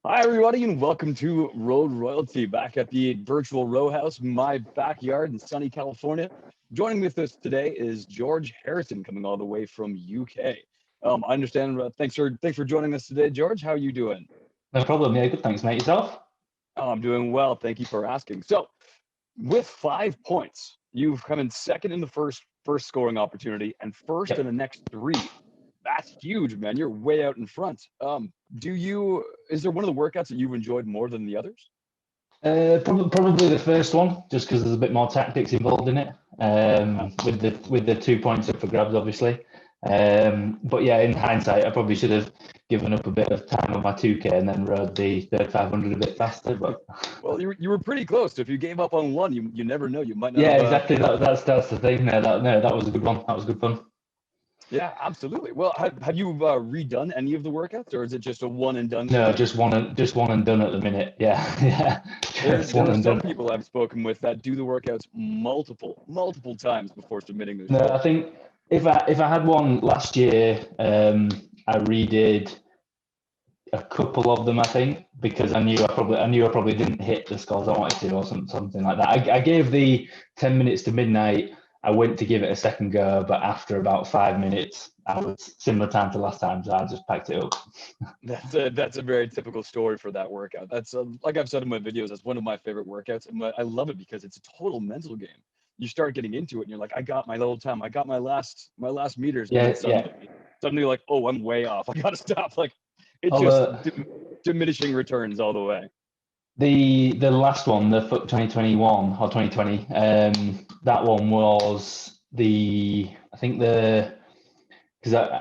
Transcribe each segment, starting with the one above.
Hi, everybody, and welcome to Road Royalty, back at the virtual row house, my backyard in sunny California. Joining with us today is George Harrison, coming all the way from UK. I understand. Thanks for joining us today, George. How are you doing? No problem. Yeah, good. Thanks, mate. Yourself? Oh, I'm doing well. Thank you for asking. So, with 5 points, you've come in second in the first scoring opportunity and first in Yep. the next three. That's huge, man. You're way out in front. Is there one of the workouts that you've enjoyed more than the others? Probably the first one, just because there's a bit more tactics involved in it. Uh, With the 2 points up for grabs, obviously. But yeah, in hindsight, I probably should have given up a bit of time on my 2K and then rode the third 500 a bit faster. But well, you were pretty close. If you gave up on one, you never know. You might not yeah, have. exactly. That's the thing. No, that was a good one. That was good fun. Yeah, absolutely. Well, have you redone any of the workouts, or is it just a one and done for No, you? just one and done at the minute. Yeah, yeah, There just there one are and some done. people I've spoken with that do the workouts multiple times before submitting their No, I score. think if I had one last year, I redid a couple of them, I think, because I knew I probably didn't hit the scores I wanted to, or something like that. I gave the 10 minutes to midnight. I went to give it a second go, but after about 5 minutes, I was similar time to last time, so I just packed it up. That's a very typical story for that workout. That's like I've said in my videos, that's one of my favorite workouts, and I love it because it's a total mental game. You start getting into it, and you're like, I got my little time, I got my last meters, and then Yeah, yeah. suddenly like, oh, I'm way off. I gotta stop. Like it just Although diminishing returns all the way. the last one, the FUT 2021 or 2020, that one was I think because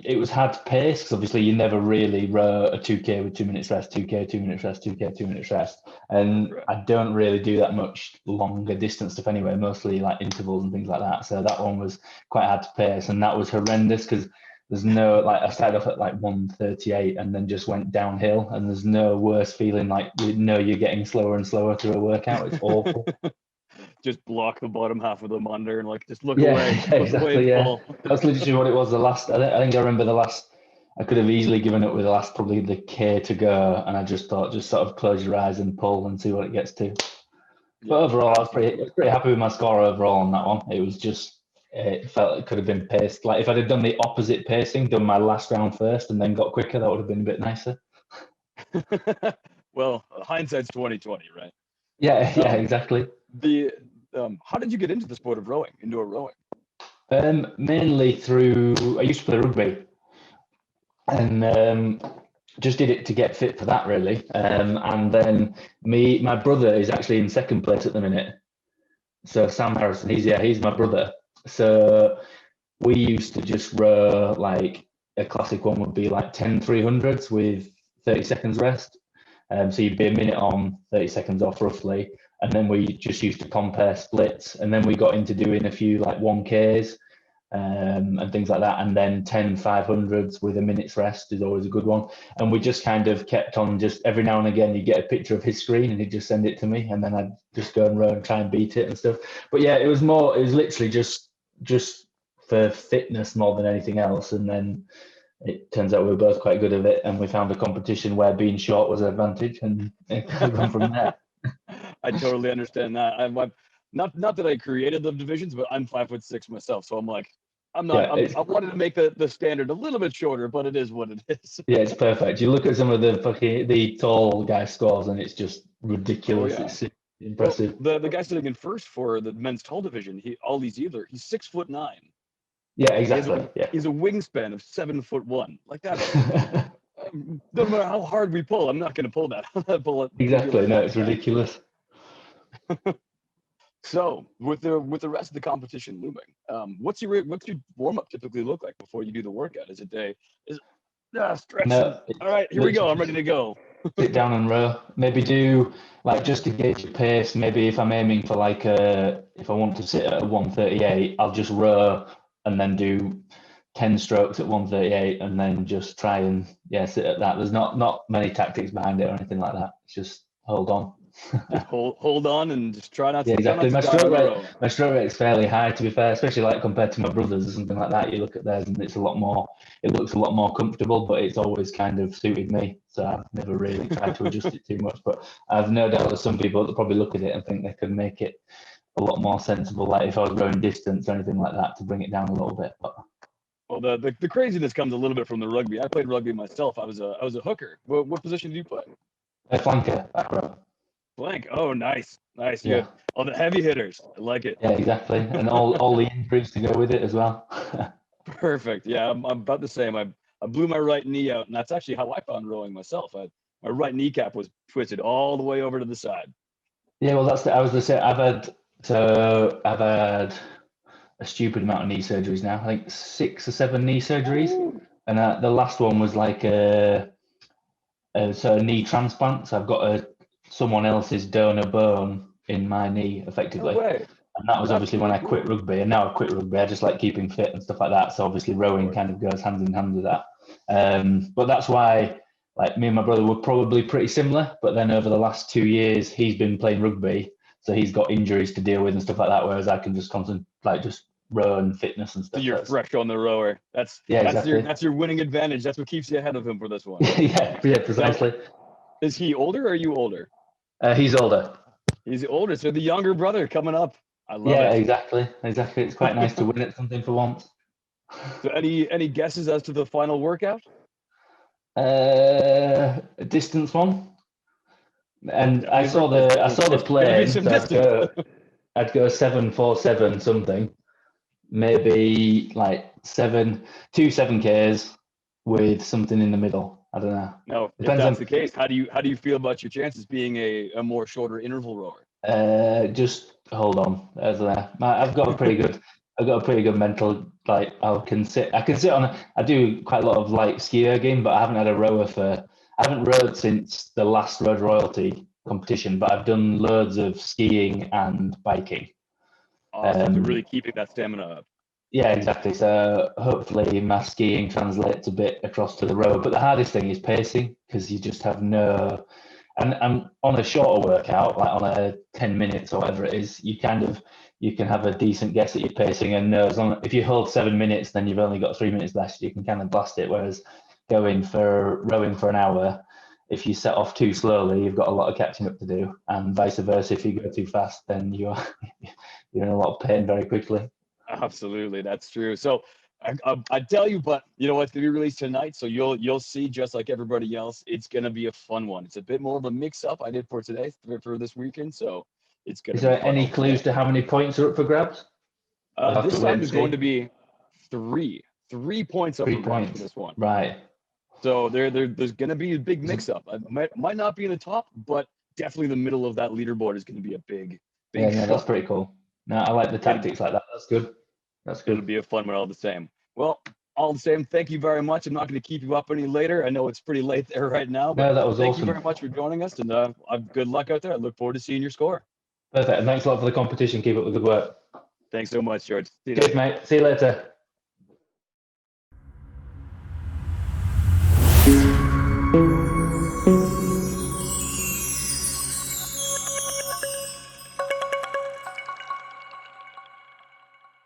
it was hard to pace because obviously you never really wrote a 2K with 2 minutes rest, 2K, 2 minutes rest, 2K, 2 minutes rest. And Right. I don't really do that much longer distance stuff anyway, mostly like intervals and things like that. So that one was quite hard to pace, and that was horrendous because there's no, like, I started off at like 138 and then just went downhill, and there's no worse feeling like you're getting slower and slower through a workout. It's awful. Just block the bottom half of the monitor and like just Yeah, look away and exactly. Yeah, fall. that's literally what it was. The last, I think I remember the last. I could have easily given up with the last, probably the K to go, and I just thought, just sort of close your eyes and pull and see what it gets to. But Yeah, overall, I absolutely. was pretty happy with my score overall on that one. It was just, it felt it could have been paced. Like if I'd have done the opposite pacing, done my last round first, and then got quicker, that would have been a bit nicer. Well, hindsight's 2020, right? Yeah, yeah, Um, exactly. the How did you get into the sport of rowing, into a rowing? Mainly through, I used to play rugby, and just did it to get fit for that really. And then my brother is actually in second place at the minute. So Sam Harrison, he's my brother. So we used to just row, like, a classic one would be like 10 300s with 30 seconds rest. So you'd be a minute on, 30 seconds off roughly. And then we just used to compare splits. And then we got into doing a few like 1Ks, and things like that. And then 10 500s with a minute's rest is always a good one. And we just kind of kept on, just every now and again, you get a picture of his screen and he'd just send it to me. And then I'd just go and row and try and beat it and stuff. But yeah, it was literally just for fitness more than anything else. And then it turns out we were both quite good at it, and we found a competition where being short was an advantage, and it could have gone from there. I totally understand that. I'm not that I created the divisions, but I'm 5'6" myself, so I'm like, I'm not. Yeah, it's I wanted to make the standard a little bit shorter, but it is what it is. yeah, it's perfect. You look at some of the tall guy scores, and it's just Oh ridiculous. yeah. It's Well, impressive. the guy sitting in first for the men's tall division, Ollie Ziegler, he's 6'9". Yeah, He has a exactly. Yeah, he's a wingspan of 7'1". Like that's no matter how hard we pull, I'm not going to pull that. Pull it exactly. ridiculous No, like it's that. ridiculous. So with the rest of the competition looming, what's your warm up typically look like before you do the workout? Is it day? Is stretching? No, All it's right, here we go. I'm literally ready to go. sit down and row. Maybe do, like, just to gauge your pace. Maybe if I'm aiming for like if I want to sit at a 138, I'll just row and then do 10 strokes at 138 and then just try and, yeah, sit at that. There's not many tactics behind it or anything like that. It's just hold on. hold on and just try not to. Yeah, exactly. Die on your own. My stroke rate's fairly high, to be fair, especially like compared to my brothers or something like that. You look at theirs and it's a lot more. It looks a lot more comfortable, but it's always kind of suited me. So I've never really tried to adjust it too much. But I've no doubt there's some people that probably look at it and think they could make it a lot more sensible. Like if I was going distance or anything like that, to bring it down a little bit. But well, the craziness comes a little bit from the rugby. I played rugby myself. I was a hooker. What position did you play? A flanker, back row. Flank. Oh, nice. Yeah. All the heavy hitters. I like it. Yeah, exactly. And all the injuries to go with it as well. Perfect. Yeah, I'm about the same. I blew my right knee out, and that's actually how I found rowing myself. My right kneecap was twisted all the way over to the side. Yeah, well, I was the same. I've had a stupid amount of knee surgeries now. I think 6 or 7 knee surgeries, and the last one was like a knee transplant. So I've got someone else's donor bone in my knee, effectively. No way. And that was obviously when I quit rugby, and now I quit rugby. I just like keeping fit and stuff like that. So obviously rowing kind of goes hand in hand with that. But that's why, like, me and my brother were probably pretty similar. But then over the last 2 years, he's been playing rugby, so he's got injuries to deal with and stuff like that. Whereas I can just just row and fitness and stuff. So you're fresh on the rower. Exactly. That's your winning advantage. That's what keeps you ahead of him for this one. yeah, precisely. Is he older or are you older? He's older. He's older, so the younger brother coming up. I love it. Yeah, exactly. It's quite nice to win at something for once. So any guesses as to the final workout? A distance one. And I saw the play. So I'd go 747 something. Maybe like 2 7Ks with something in the middle. I don't know. No, if that's the case, how do you feel about your chances being a more shorter interval rower? Just hold on. I've got a pretty good mental. Like I can sit on. I do quite a lot of like ski erging, but I haven't had a rower I haven't rowed since the last Road Royalty competition. But I've done loads of skiing and biking. Awesome. Really keeping that stamina up. Yeah, exactly. So hopefully my skiing translates a bit across to the road. But the hardest thing is pacing, because you just have no. And on a shorter workout, like on a 10 minutes or whatever it is, you can have a decent guess at your pacing and know if you hold 7 minutes, then you've only got 3 minutes left. You can kind of blast it. Whereas rowing for an hour, if you set off too slowly, you've got a lot of catching up to do, and vice versa. If you go too fast, then you're in a lot of pain very quickly. Absolutely, that's true. So I tell you, but you know what's going to be released tonight, so you'll see, just like everybody else, it's going to be a fun one. It's a bit more of a mix-up I did for today, for this weekend, so it's going to be fun. Is there any clues to how many points are up for grabs? This time is going to be 3 points up for grabs for this one. Right. So there's going to be a big mix-up. I might not be in the top, but definitely the middle of that leaderboard is going to be a big yeah, that's pretty cool. No, I like the tactics like that. That's good. It'll be a fun one all the same. Well, all the same, thank you very much. I'm not going to keep you up any later. I know it's pretty late there right now. But no, that was thank awesome. You very much for joining us, and good luck out there. I look forward to seeing your score. Perfect. And thanks a lot for the competition. Keep up with the good work. Thanks so much, George. Cheers, mate. See you later.